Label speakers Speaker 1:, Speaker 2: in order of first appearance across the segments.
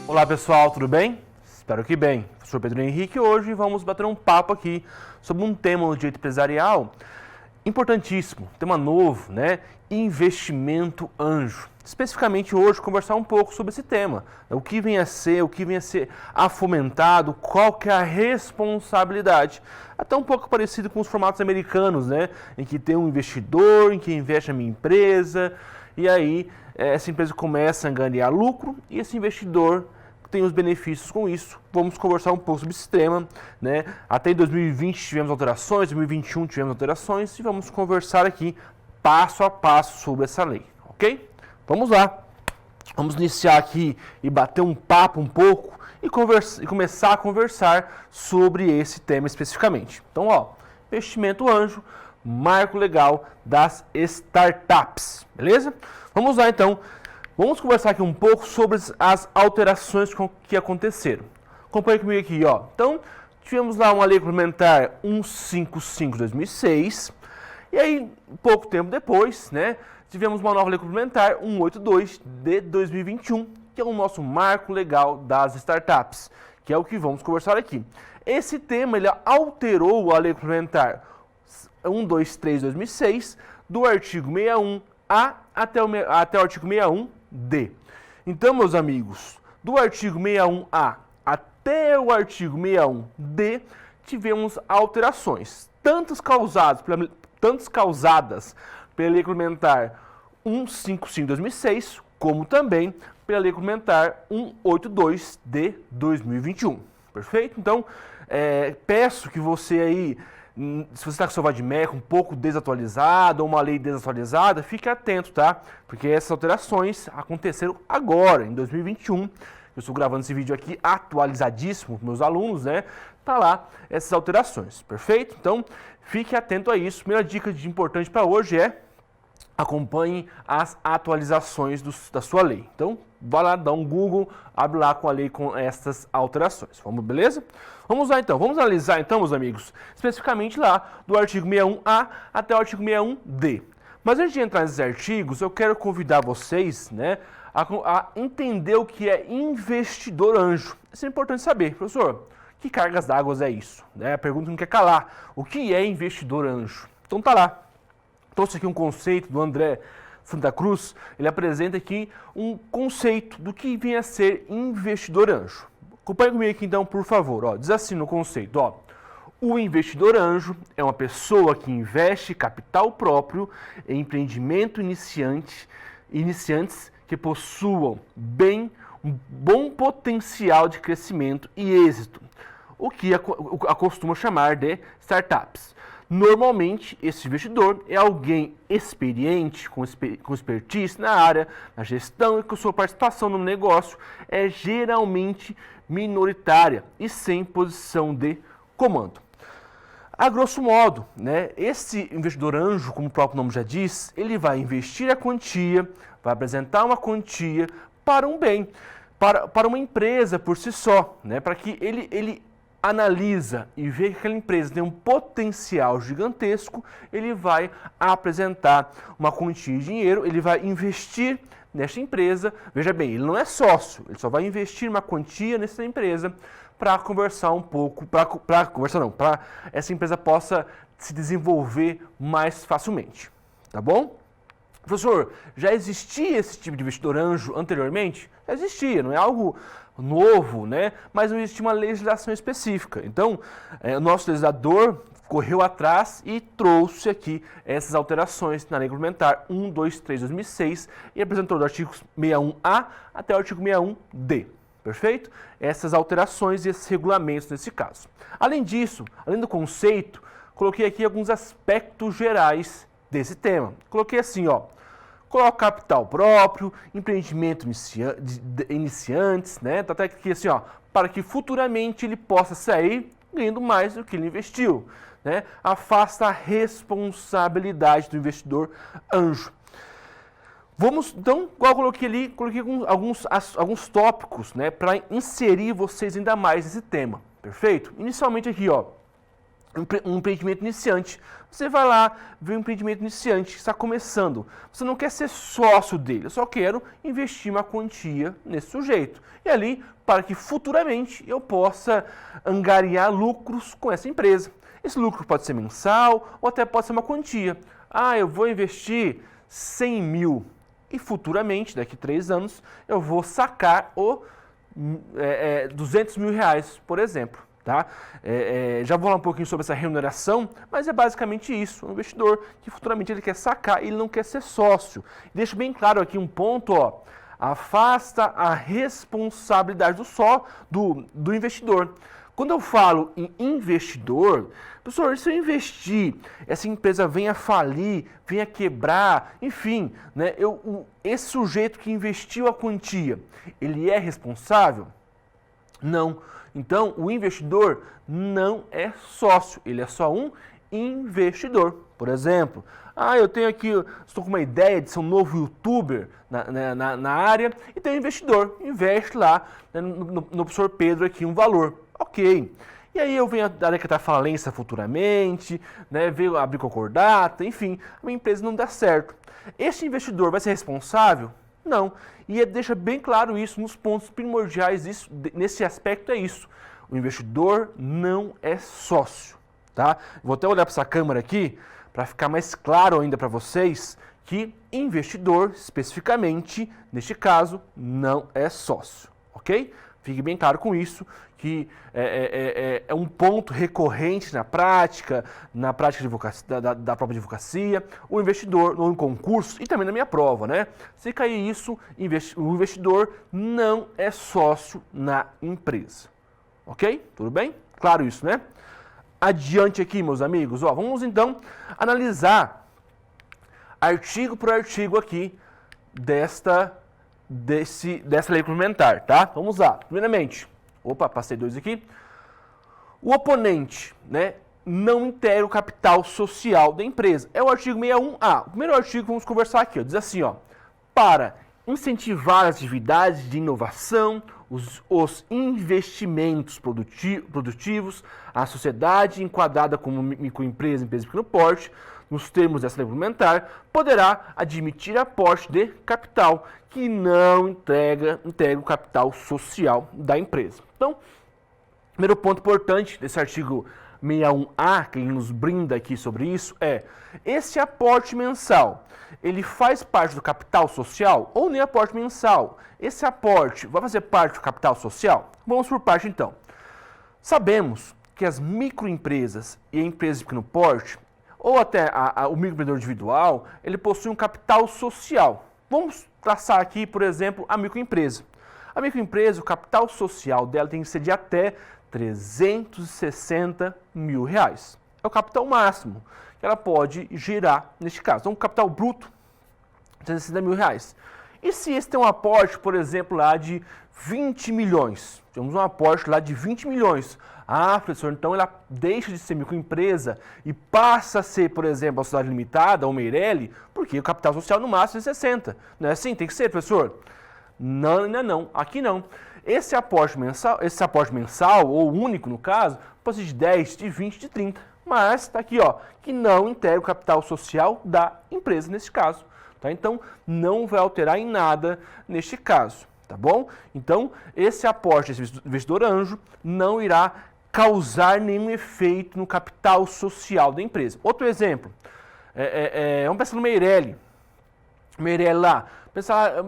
Speaker 1: Olá pessoal, tudo bem? Espero que bem. Sou Pedro Henrique e hoje vamos bater um papo aqui sobre um tema no direito empresarial importantíssimo, tema novo, né? Investimento anjo. Especificamente hoje conversar um pouco sobre esse tema, o que vem a ser, afomentado, qual que é a responsabilidade. Até um pouco parecido com os formatos americanos, né? Em que tem um investidor, em que investe na minha empresa, e aí essa empresa começa a ganhar lucro e esse investidor tem os benefícios com isso. Vamos conversar um pouco sobre esse tema, né? Até em 2020 tivemos alterações, 2021 tivemos alterações e vamos conversar aqui passo a passo sobre essa lei, ok? Vamos lá. Vamos iniciar aqui e bater um papo um pouco e começar a conversar sobre esse tema especificamente. Então, ó, investimento anjo, marco legal das startups, beleza? Vamos lá então. Vamos conversar aqui um pouco sobre as alterações que aconteceram. Acompanhe comigo aqui, ó. Então, tivemos lá uma lei complementar 155 de 2006, e aí, pouco tempo depois, né, tivemos uma nova lei complementar 182 de 2021, que é o nosso marco legal das startups, que é o que vamos conversar aqui. Esse tema, ele alterou a lei complementar 123 de 2006, do artigo 61A até o artigo 61D. Então, meus amigos, do artigo 61A até o artigo 61D, tivemos alterações, tantas causadas pela Lei Complementar 155 de 2006, como também pela Lei Complementar 182 de 2021. Perfeito? Então, peço que você aí, se você está com seu Vadmec um pouco desatualizado, ou uma lei desatualizada, fique atento, tá? Porque essas alterações aconteceram agora, em 2021. Eu estou gravando esse vídeo aqui atualizadíssimo para meus alunos, né? Tá lá essas alterações, perfeito? Então, fique atento a isso. Primeira dica importante para hoje é acompanhe as atualizações da sua lei. Então, vai lá, dá um Google, abre lá com a lei com essas alterações. Vamos, beleza? Vamos lá então, vamos analisar então, meus amigos, especificamente lá do artigo 61A até o artigo 61D. Mas antes de entrar nesses artigos, eu quero convidar vocês, né, a entender o que é investidor anjo. Isso é importante saber, professor. Que cargas d'água é isso? A pergunta não quer calar. O que é investidor anjo? Então tá lá. Trouxe aqui um conceito do André Santa Cruz. Ele apresenta aqui um conceito do que vem a ser investidor anjo. Acompanhe comigo aqui então, por favor. Ó, diz assim no conceito, ó. O investidor anjo é uma pessoa que investe capital próprio em empreendimento iniciantes que possuam um bom potencial de crescimento e êxito, o que acostuma chamar de startups. Normalmente, esse investidor é alguém experiente, com expertise na área, na gestão e que sua participação no negócio é geralmente minoritária e sem posição de comando. A grosso modo, né, esse investidor anjo, como o próprio nome já diz, ele vai investir a quantia, vai apresentar uma quantia para um bem, para uma empresa por si só, né, para que ele analisa e vê que aquela empresa tem um potencial gigantesco, ele vai apresentar uma quantia de dinheiro, ele vai investir nesta empresa. Veja bem, ele não é sócio, ele só vai investir uma quantia nessa empresa para conversar um pouco, para essa empresa possa se desenvolver mais facilmente, tá bom? Professor, já existia esse tipo de investidor anjo anteriormente? Já existia, não é algo novo, né? Mas não existia uma legislação específica. Então, o nosso legislador correu atrás e trouxe aqui essas alterações na Lei Complementar 123 de 2006 e apresentou do artigo 61A até o artigo 61D. Perfeito? Essas alterações e esses regulamentos nesse caso. Além disso, além do conceito, coloquei aqui alguns aspectos gerais desse tema. Coloquei assim, ó. Coloca capital próprio, empreendimento iniciantes, né? Tá até aqui assim, ó, para que futuramente ele possa sair ganhando mais do que ele investiu, né? Afasta a responsabilidade do investidor anjo. Vamos, então, igual eu coloquei ali, coloquei alguns tópicos, né, para inserir vocês ainda mais nesse tema, perfeito? Inicialmente aqui, ó, um empreendimento iniciante. Você vai lá, vê um empreendimento iniciante que está começando. Você não quer ser sócio dele, eu só quero investir uma quantia nesse sujeito. E ali, para que futuramente eu possa angariar lucros com essa empresa. Esse lucro pode ser mensal ou até pode ser uma quantia. Ah, eu vou investir 100 mil e futuramente, daqui a 3 anos, eu vou sacar 200 mil reais, por exemplo. Tá? Já vou falar um pouquinho sobre essa remuneração, mas é basicamente isso. Um investidor que futuramente ele quer sacar, ele não quer ser sócio. Deixo bem claro aqui um ponto, ó, afasta a responsabilidade do investidor. Quando eu falo em investidor, professor, se eu investir, essa empresa venha falir, venha quebrar, enfim, né, esse sujeito que investiu a quantia, ele é responsável? Não. Então, o investidor não é sócio, ele é só um investidor. Por exemplo, eu tenho aqui, estou com uma ideia de ser um novo youtuber na área e tem um investidor, investe lá, né, no professor Pedro aqui um valor. Ok. E aí eu venho a decretar falência futuramente, né, veio abrir concordata, enfim, a minha empresa não dá certo. Este investidor vai ser responsável? Não. E deixa bem claro isso nos pontos primordiais, nesse aspecto é isso. O investidor não é sócio, tá? Vou até olhar para essa câmera aqui, para ficar mais claro ainda para vocês, que investidor, especificamente, neste caso, não é sócio, ok? Fique bem claro com isso, que é um ponto recorrente na prática de advocacia, da própria advocacia, o investidor no concurso e também na minha prova, né? Se cair isso, o investidor não é sócio na empresa, ok? Tudo bem? Claro isso, né? Adiante aqui, meus amigos, ó, vamos então analisar artigo por artigo aqui dessa lei complementar, tá? Vamos lá. Primeiramente, passei 2 aqui. O oponente, né, não integra o capital social da empresa. É o artigo 61A. O primeiro artigo que vamos conversar aqui, ó, diz assim, ó, para incentivar as atividades de inovação, os investimentos produtivos, a sociedade enquadrada como microempresa, empresa de pequeno porte, nos termos dessa lei complementar, poderá admitir aporte de capital que não integra o capital social da empresa. Então, primeiro ponto importante desse artigo 61A, que ele nos brinda aqui sobre isso, é esse aporte mensal, ele faz parte do capital social ou nem aporte mensal? Esse aporte vai fazer parte do capital social? Vamos por parte então. Sabemos que as microempresas e empresas de pequeno porte, ou até o microempreendedor individual, ele possui um capital social. Vamos traçar aqui, por exemplo, a microempresa. A microempresa, o capital social dela tem que ser de até 360 mil reais. É o capital máximo que ela pode gerar neste caso. Então, o capital bruto, 360 mil reais. E se esse tem um aporte, por exemplo, lá de 20 milhões? Temos um aporte lá de 20 milhões. Professor, então ela deixa de ser microempresa e passa a ser, por exemplo, a sociedade limitada, ou Meirelli, porque o capital social no máximo é 60. Não é assim? Tem que ser, professor? Não. Aqui não. Esse aporte mensal, ou único no caso, pode ser de 10, de 20, de 30. Mas está aqui, ó, que não integra o capital social da empresa nesse caso. Tá? Então, não vai alterar em nada neste caso. Tá bom? Então, esse aporte, esse investidor anjo, não irá causar nenhum efeito no capital social da empresa. Outro exemplo, vamos pensar no Meirelli. Meirelli lá, pensar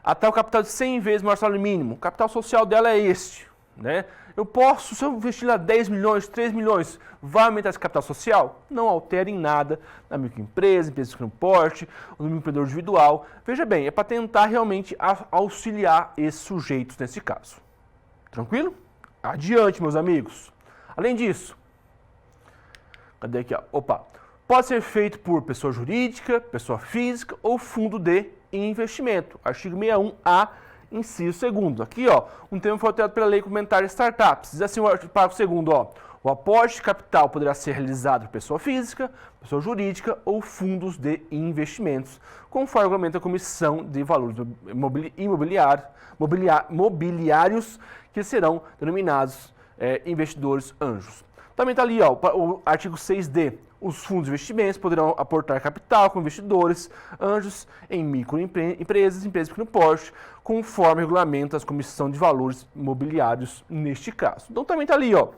Speaker 1: até o capital de 100 vezes maior salário mínimo. O capital social dela é este, né? Eu posso, se eu investir lá 10 milhões, 3 milhões, vai aumentar esse capital social? Não altera em nada na microempresa, empresa de pequeno porte, ou no microempreendedor individual. Veja bem, é para tentar realmente auxiliar esses sujeitos nesse caso. Tranquilo? Adiante, meus amigos. Além disso, cadê aqui? Pode ser feito por pessoa jurídica, pessoa física ou fundo de investimento. Artigo 61A, inciso 2º. Aqui, ó, um termo foi alterado pela lei complementar de startups. Diz assim o parágrafo 2º, ó. O aporte de capital poderá ser realizado por pessoa física, pessoa jurídica ou fundos de investimentos, conforme regulamenta a Comissão de Valores Mobiliários, que serão denominados investidores anjos. Também está ali, ó, o artigo 6D. Os fundos de investimentos poderão aportar capital com investidores, anjos em microempresas, empresas de pequeno porte, conforme regulamenta a Comissão de Valores Imobiliários neste caso. Então também está ali, ó,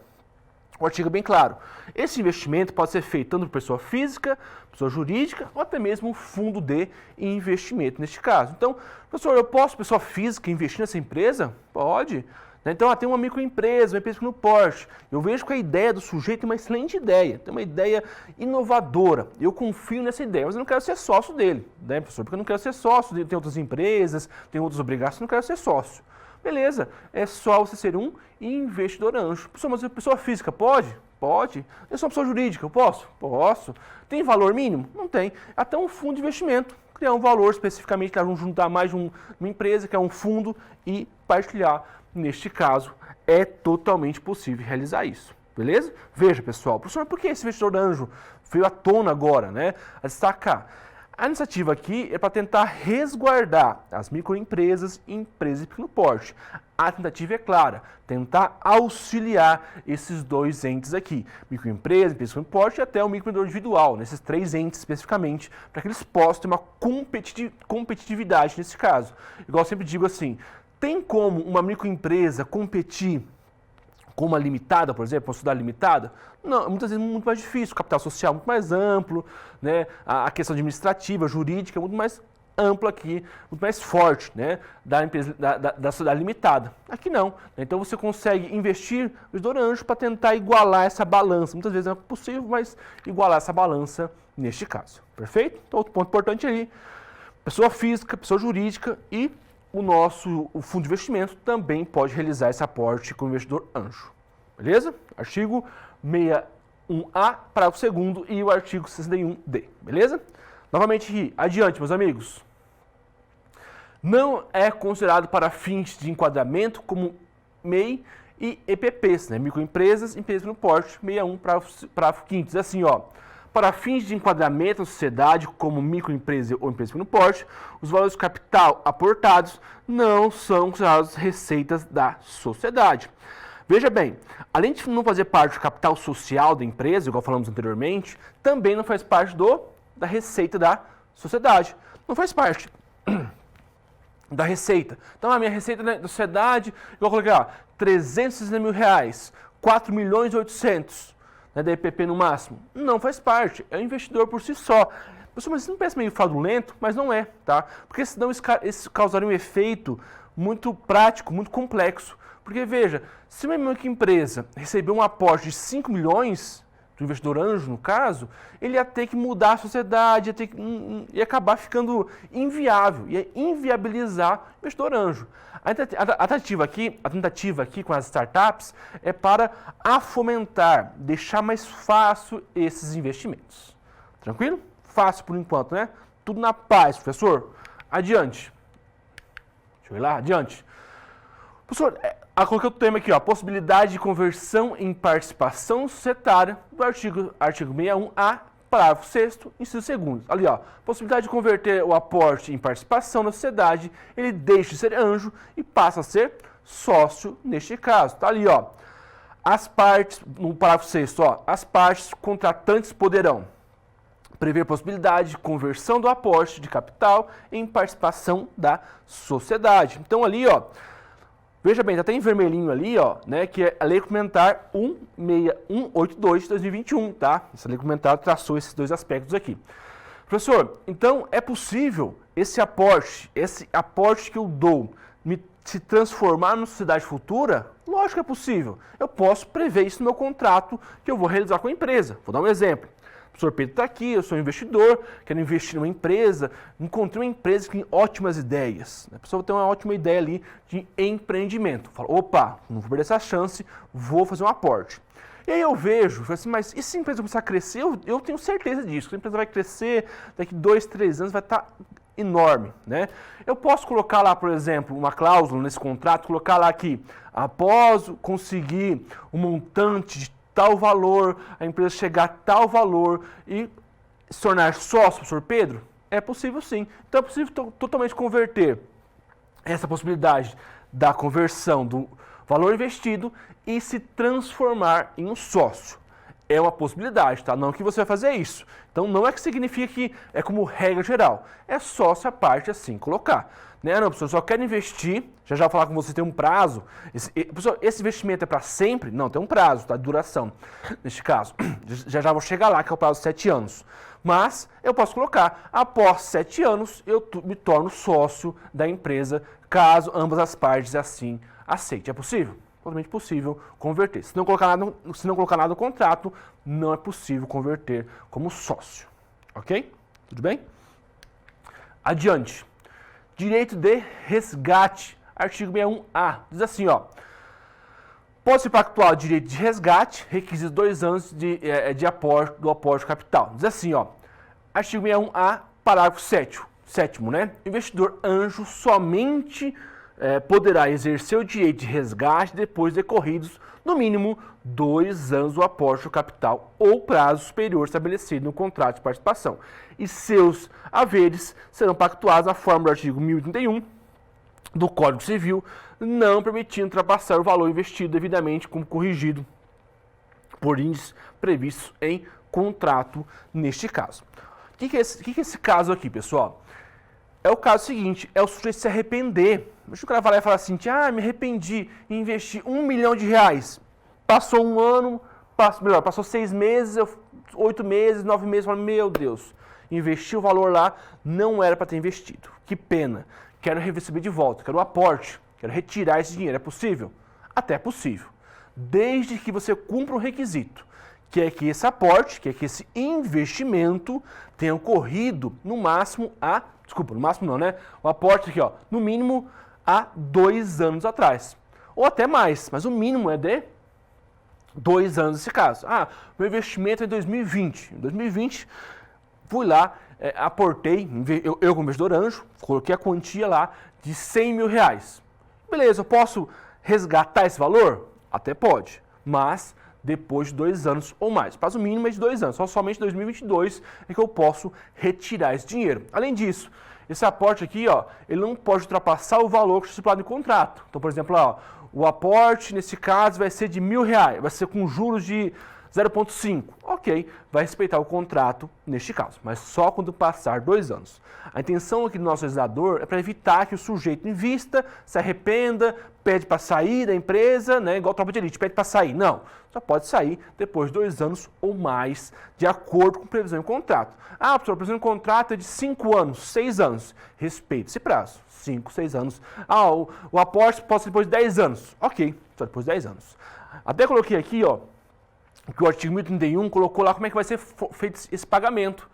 Speaker 1: o artigo é bem claro. Esse investimento pode ser feito tanto por pessoa física, pessoa jurídica ou até mesmo um fundo de investimento neste caso. Então, professor, eu posso, pessoa física, investir nessa empresa? Pode. Então, tem uma microempresa, uma empresa no porte. Eu vejo que a ideia do sujeito é uma excelente ideia, tem uma ideia inovadora. Eu confio nessa ideia, mas eu não quero ser sócio dele, né, professor? Porque eu não quero ser sócio, tem outras empresas, tem outras obrigações, eu não quero ser sócio. Beleza, é só você ser um investidor anjo. Professor, mas a pessoa física pode? Pode. Eu sou uma pessoa jurídica, eu posso? Posso. Tem valor mínimo? Não tem. Até um fundo de investimento. Criar um valor especificamente, juntar mais de uma empresa, que é um fundo, e partilhar. Neste caso, é totalmente possível realizar isso, beleza? Veja, pessoal, professor, por que esse investidor anjo veio à tona agora, né? A destacar. A iniciativa aqui é para tentar resguardar as microempresas e empresas de pequeno porte. A tentativa é clara, tentar auxiliar esses dois entes aqui, microempresa, empresa de pequeno porte e até o microempreendedor individual, nesses três entes especificamente, para que eles possam ter uma competitividade nesse caso. Igual eu sempre digo assim, tem como uma microempresa competir com uma limitada, por exemplo, uma sociedade limitada? Não, muitas vezes é muito mais difícil, o capital social é muito mais amplo, né? A questão administrativa, jurídica é muito mais ampla aqui, muito mais forte, né? Da empresa, da sociedade limitada. Aqui não. Né? Então você consegue investir no investidor anjo para tentar igualar essa balança. Muitas vezes não é possível, mas igualar essa balança neste caso. Perfeito? Então outro ponto importante ali, pessoa física, pessoa jurídica e o fundo de investimento também pode realizar esse aporte com o investidor anjo. Beleza? Artigo 61A, parágrafo 2º e o artigo 61D. Beleza? Novamente, adiante, meus amigos. Não é considerado para fins de enquadramento como MEI e EPPs, né? Microempresas, empresas no porte, 61, parágrafo 5º. Diz assim, ó. Para fins de enquadramento na sociedade, como microempresa ou empresa no porte, os valores de capital aportados não são considerados receitas da sociedade. Veja bem, além de não fazer parte do capital social da empresa, igual falamos anteriormente, também não faz parte da receita da sociedade. Não faz parte da receita. Então, a minha receita da sociedade, igual eu coloquei lá, R$360 mil, 4.800.000. Né, da EPP no máximo? Não faz parte, é um investidor por si só. Pessoal, mas isso não parece meio fraudulento? Mas não é, tá? Porque senão isso causaria um efeito muito prático, muito complexo. Porque veja, se uma microempresa receber um aporte de 5 milhões, do investidor anjo no caso, ele ia ter que mudar a sociedade, ia acabar ficando inviável, ia inviabilizar o investidor anjo. A tentativa aqui com as startups é para fomentar, deixar mais fácil esses investimentos. Tranquilo? Fácil por enquanto, né? Tudo na paz, professor. Adiante. Deixa eu ir lá, adiante. Professor, coloquei o tema aqui, ó, possibilidade de conversão em participação societária do artigo 61A, parágrafo 6º, inciso 2º. Ali, ó, possibilidade de converter o aporte em participação na sociedade, ele deixa de ser anjo e passa a ser sócio neste caso. Tá ali, ó. As partes, no parágrafo 6º, ó, as partes contratantes poderão prever possibilidade de conversão do aporte de capital em participação da sociedade. Então ali, ó, veja bem, já tem em vermelhinho ali, ó, né, que é a Lei Complementar 16182 de 2021, tá? Essa Lei Complementar traçou esses dois aspectos aqui. Professor, então é possível esse aporte que eu dou, se transformar numa sociedade futura? Lógico que é possível. Eu posso prever isso no meu contrato que eu vou realizar com a empresa. Vou dar um exemplo. O professor Pedro está aqui, eu sou um investidor, quero investir numa empresa, encontrei uma empresa que tem ótimas ideias. A pessoa tem uma ótima ideia ali de empreendimento. Fala, opa, não vou perder essa chance, vou fazer um aporte. E aí eu vejo, assim, mas e se a empresa começar a crescer? Eu tenho certeza disso, que a empresa vai crescer, daqui 2, 3 anos vai estar enorme, né? Eu posso colocar lá, por exemplo, uma cláusula nesse contrato, colocar lá que após conseguir um montante de tal valor, a empresa chegar a tal valor e se tornar sócio, professor Pedro? É possível sim. Então é possível totalmente converter essa possibilidade da conversão do valor investido e se transformar em um sócio. É uma possibilidade, tá? Não que você vai fazer isso. Então não é que significa que é como regra geral. É só se a parte assim colocar. Né? Não, professor, eu só quero investir, já vou falar com você, tem um prazo. Professor, esse investimento é para sempre? Não, tem um prazo, tá? Duração. Neste caso, já vou chegar lá, que é o prazo de 7 anos. Mas eu posso colocar, após 7 anos, eu me torno sócio da empresa, caso ambas as partes assim aceitem. É possível? Totalmente possível converter. Se não colocar nada no contrato, não é possível converter como sócio. Ok? Tudo bem? Adiante. Direito de resgate. Artigo 61A. Diz assim, ó. Pode-se pactuar o direito de resgate, requisito 2 anos do aporte capital. Diz assim, ó. Artigo 61A, parágrafo 7º, né? Investidor anjo somente poderá exercer o direito de resgate depois decorridos, no mínimo, 2 anos do aporte do capital ou prazo superior estabelecido no contrato de participação. E seus haveres serão pactuados na forma do artigo 1031 do Código Civil, não permitindo ultrapassar o valor investido devidamente como corrigido por índices previstos em contrato neste caso. O que é esse caso aqui, pessoal? É o caso seguinte, é o sujeito se arrepender. Deixa o cara falar e falar assim, me arrependi e investi R$1 milhão. Passou um ano, passou 6 meses, 8 meses, 9 meses, falei, meu Deus, investi o valor lá, não era para ter investido. Que pena, quero receber de volta, quero o aporte, quero retirar esse dinheiro. É possível? Até é possível, desde que você cumpra um requisito, que é que esse aporte, que é que esse investimento tenha ocorrido no máximo o aporte aqui, ó, no mínimo há 2 anos atrás. Ou até mais, mas o mínimo é de 2 anos nesse caso. Meu investimento é em 2020. Em 2020, fui lá, aportei, eu como investidor anjo, coloquei a quantia lá de R$100 mil. Beleza, eu posso resgatar esse valor? Até pode, mas depois de 2 anos ou mais. O prazo mínimo é de 2 anos, somente em 2022 é que eu posso retirar esse dinheiro. Além disso, esse aporte aqui, ó, ele não pode ultrapassar o valor que está estipulado no contrato. Então, por exemplo, ó, o aporte, nesse caso, vai ser de R$1.000, vai ser com juros de 0,5. Ok, vai respeitar o contrato neste caso, mas só quando passar 2 anos. A intenção aqui do nosso legislador é para evitar que o sujeito invista, se arrependa, pede para sair da empresa, né, igual tropa de elite, pede para sair. Não, só pode sair depois de 2 anos ou mais, de acordo com previsão em contrato. Professor, a previsão em contrato é de 5 anos, 6 anos. Respeite esse prazo, 5, 6 anos. O aporte pode ser depois de 10 anos. Ok, só depois de 10 anos. Até coloquei aqui, ó, que o artigo 1031 colocou lá como é que vai ser feito esse pagamento.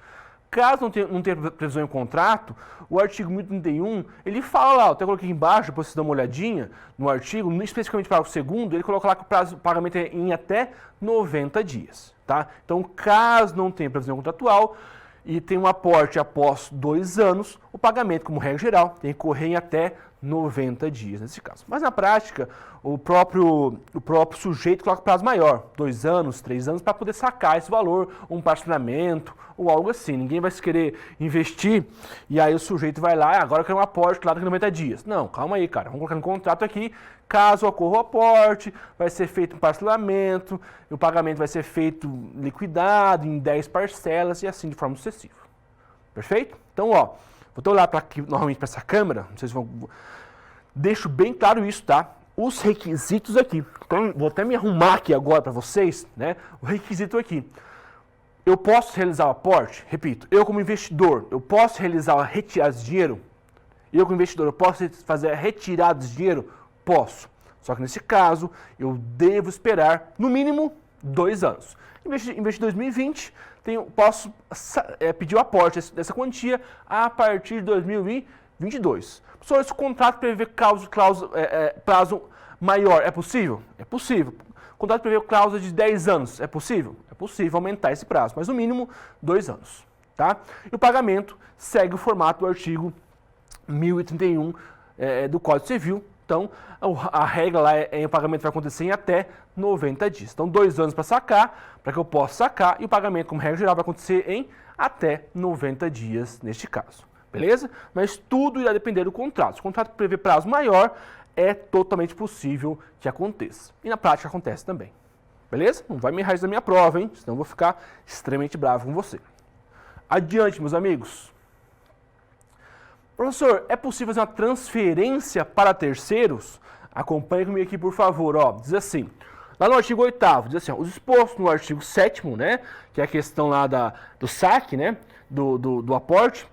Speaker 1: Caso não tenha previsão em contrato, o artigo 1031, ele fala lá, eu até coloquei aqui embaixo, depois você dá uma olhadinha no artigo, especificamente para o segundo, ele coloca lá que o prazo de pagamento é em até 90 dias. Tá? Então, caso não tenha previsão contratual e tem um aporte após 2 anos, o pagamento, como regra geral, tem que correr em até 90 dias nesse caso. Mas na prática, o próprio sujeito coloca prazo maior, 2 anos, 3 anos, para poder sacar esse valor, um parcelamento ou algo assim. Ninguém vai se querer investir e aí o sujeito vai lá, agora eu quero um aporte lá daqui a 90 dias. Não, calma aí, cara, vamos colocar no contrato aqui, caso ocorra o aporte, vai ser feito um parcelamento, e o pagamento vai ser feito liquidado em 10 parcelas e assim de forma sucessiva. Perfeito? Então, ó, vou olhar aqui novamente para essa câmera, não sei se vão... Deixo bem claro isso, tá? Os requisitos aqui. Então, vou até me arrumar aqui agora para vocês, né? O requisito aqui. Eu posso realizar o aporte? Repito, eu como investidor, eu posso realizar a retirada de dinheiro? Eu como investidor, eu posso fazer a retirada de dinheiro? Posso. Só que nesse caso, eu devo esperar, no mínimo, 2 anos. Investi em 2020, posso pedir o aporte dessa quantia a partir de 2022. Professor, esse contrato prevê prazo maior, é possível? É possível. O contrato prevê cláusula de 10 anos, é possível? É possível aumentar esse prazo, mas no mínimo 2 anos. Tá? E o pagamento segue o formato do artigo 1031 do Código Civil. Então, a regra lá o pagamento vai acontecer em até 90 dias. Então, 2 anos para sacar, para que eu possa sacar, e o pagamento, como regra geral, vai acontecer em até 90 dias neste caso. Beleza? Mas tudo irá depender do contrato. Se o contrato prevê prazo maior, é totalmente possível que aconteça. E na prática acontece também. Beleza? Não vai me errar isso da minha prova, hein? Senão eu vou ficar extremamente bravo com você. Adiante, meus amigos. Professor, é possível fazer uma transferência para terceiros? Acompanhe comigo aqui, por favor. Ó, diz assim, lá no artigo 8º, diz assim, ó, os expostos no artigo 7º, né, que é a questão lá do saque, né, do aporte,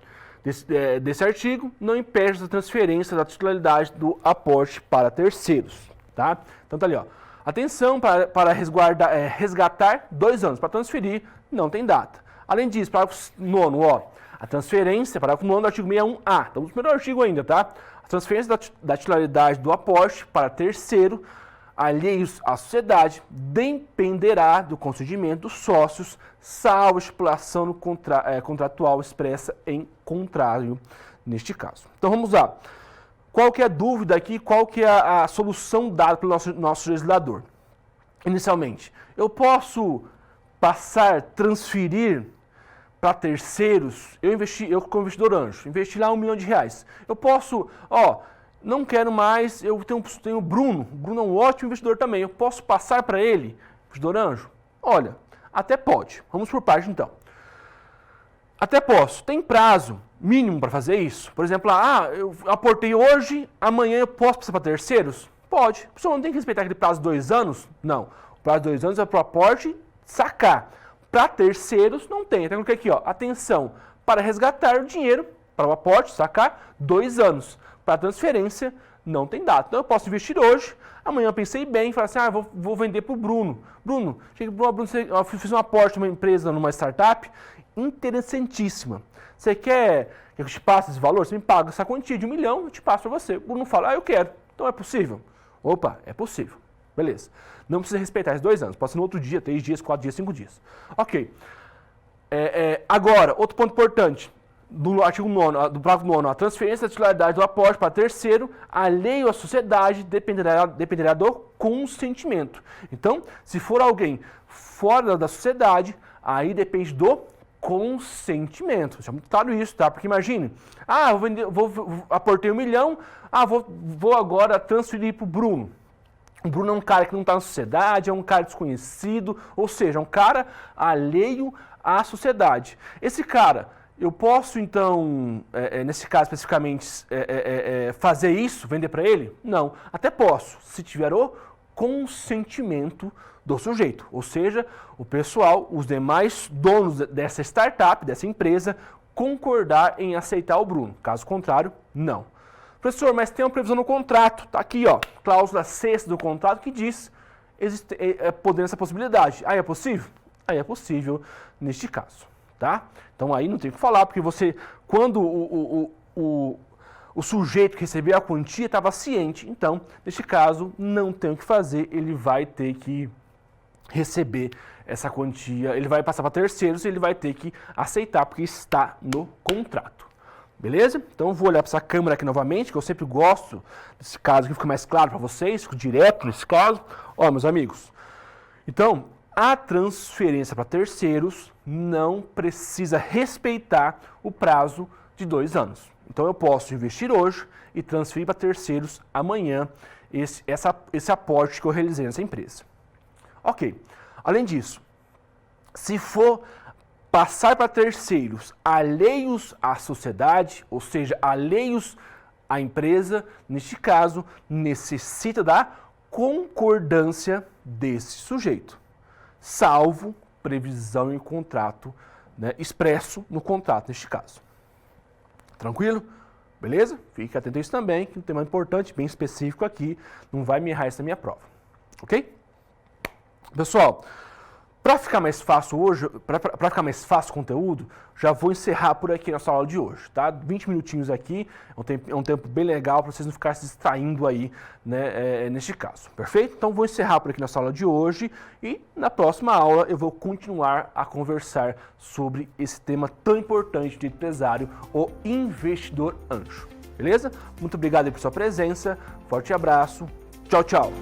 Speaker 1: desse artigo, não impede a transferência da titularidade do aporte para terceiros, tá? Então tá ali, ó. Atenção para resgatar 2 anos. Para transferir, não tem data. Além disso, parágrafo 9º, ó, a transferência, parágrafo 9º do artigo 61A, estamos no primeiro artigo ainda, tá? A transferência da titularidade do aporte para terceiro, alheios à sociedade, dependerá do consentimento dos sócios, salvo estipulação contratual expressa em contrário neste caso. Então vamos lá. Qual que é a dúvida aqui? Qual que é a solução dada pelo nosso legislador? Inicialmente, eu posso transferir para terceiros, eu como investidor anjo, investi lá R$1 milhão. Eu posso, não quero mais, eu tenho o Bruno é um ótimo investidor também, eu posso passar para ele, investidor anjo? Olha, até pode. Vamos por parte então. Até posso. Tem prazo mínimo para fazer isso? Por exemplo, eu aportei hoje, amanhã eu posso passar para terceiros? Pode. A pessoa não tem que respeitar aquele prazo de 2 anos? Não. O prazo de 2 anos é para o aporte sacar. Para terceiros, não tem. Então, aqui, ó, atenção, para resgatar o dinheiro, para o aporte, sacar, 2 anos. Para transferência, não tem data. Então, eu posso investir hoje, amanhã eu pensei bem, falei assim, vou vender para o Bruno. Bruno, eu fiz um aporte numa empresa, numa startup, interessantíssima. Você quer que eu te passe esse valor? Você me paga essa quantia de R$1 milhão, eu te passo para você. O Bruno fala, eu quero. Então, é possível? Opa, é possível. Beleza. Não precisa respeitar esses 2 anos. Pode ser no outro dia, 3 dias, 4 dias, 5 dias. Ok. Agora, outro ponto importante. Do artigo 9º, do parágrafo 9º, a transferência da titularidade do aporte para terceiro, alheio à sociedade, dependerá do consentimento. Então, se for alguém fora da sociedade, aí depende do consentimento. Isso é muito claro isso, tá? Porque imagine, aportei R$1 milhão, vou agora transferir para o Bruno. O Bruno é um cara que não está na sociedade, é um cara desconhecido, ou seja, é um cara alheio à sociedade. Esse cara, eu posso então, nesse caso especificamente, fazer isso, vender para ele? Não, até posso, se tiver o consentimento do sujeito, ou seja, o pessoal, os demais donos dessa startup, dessa empresa, concordar em aceitar o Bruno. Caso contrário, não. Professor, mas tem uma previsão no contrato, tá aqui, ó, cláusula 6ª do contrato que diz podendo essa possibilidade. Aí é possível? Aí é possível neste caso, tá? Então aí não tem o que falar, porque quando o sujeito que recebeu a quantia estava ciente, então, neste caso, não tem o que fazer, ele vai ter que receber essa quantia, ele vai passar para terceiros e ele vai ter que aceitar, porque está no contrato. Beleza? Então eu vou olhar para essa câmera aqui novamente, que eu sempre gosto desse caso que fica mais claro para vocês, fico direto nesse caso. Ó, meus amigos, então, a transferência para terceiros não precisa respeitar o prazo de 2 anos. Então eu posso investir hoje e transferir para terceiros amanhã esse aporte que eu realizei nessa empresa. Ok. Além disso, se for passar para terceiros alheios à sociedade, ou seja, alheios à empresa, neste caso, necessita da concordância desse sujeito, salvo previsão em contrato, né, expresso no contrato, neste caso. Tranquilo? Beleza? Fique atento a isso também, que é um tema importante, bem específico aqui, não vai me errar essa minha prova. Ok? Pessoal, para ficar mais fácil hoje, para ficar mais fácil o conteúdo, já vou encerrar por aqui nossa aula de hoje, tá? 20 minutinhos aqui, é um tempo bem legal para vocês não ficarem se distraindo aí, né, neste caso, perfeito? Então vou encerrar por aqui nossa aula de hoje e na próxima aula eu vou continuar a conversar sobre esse tema tão importante de empresário, o investidor anjo, beleza? Muito obrigado aí por sua presença, forte abraço, tchau, tchau!